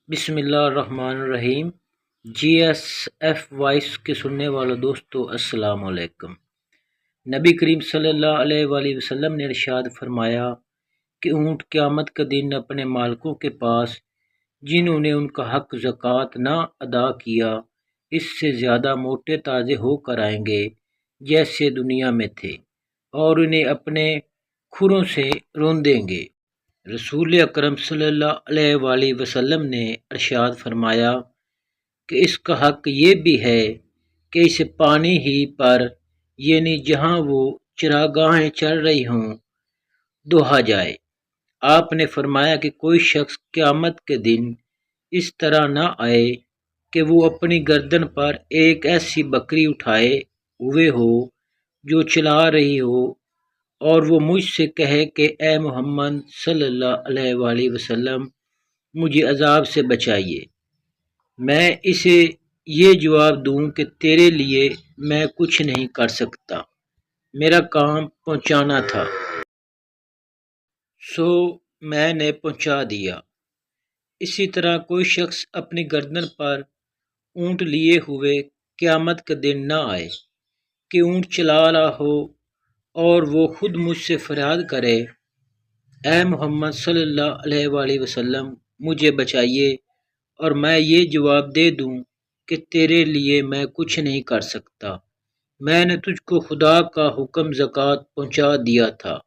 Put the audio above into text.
بسم اللہ الرحمن الرحیم۔ جی ایس ایف وائس کے سننے والوں دوستو السلام علیکم۔ نبی کریم صلی اللہ علیہ وآلہ وسلم نے ارشاد فرمایا کہ اونٹ قیامت کا دن اپنے مالکوں کے پاس جنہوں نے ان کا حق زکوٰۃ نہ ادا کیا اس سے زیادہ موٹے تازے ہو کر آئیں گے جیسے دنیا میں تھے، اور انہیں اپنے کھروں سے روندیں گے۔ رسول اکرم صلی اللہ علیہ وآلہ وسلم نے ارشاد فرمایا کہ اس کا حق یہ بھی ہے کہ اسے پانی ہی پر یعنی جہاں وہ چراگاہیں چل رہی ہوں دوہا جائے۔ آپ نے فرمایا کہ کوئی شخص قیامت کے دن اس طرح نہ آئے کہ وہ اپنی گردن پر ایک ایسی بکری اٹھائے ہوئے ہو جو چلا رہی ہو اور وہ مجھ سے کہے کہ اے محمد صلی اللہ علیہ وآلہ وسلم مجھے عذاب سے بچائیے، میں اسے یہ جواب دوں کہ تیرے لیے میں کچھ نہیں کر سکتا، میرا کام پہنچانا تھا، سو میں نے پہنچا دیا۔ اسی طرح کوئی شخص اپنی گردن پر اونٹ لیے ہوئے قیامت کا دن نہ آئے کہ اونٹ چلا رہا ہو اور وہ خود مجھ سے فریاد کرے اے محمد صلی اللہ علیہ وآلہ وسلم مجھے بچائیے، اور میں یہ جواب دے دوں کہ تیرے لیے میں کچھ نہیں کر سکتا، میں نے تجھ کو خدا کا حکم زکوٰۃ پہنچا دیا تھا۔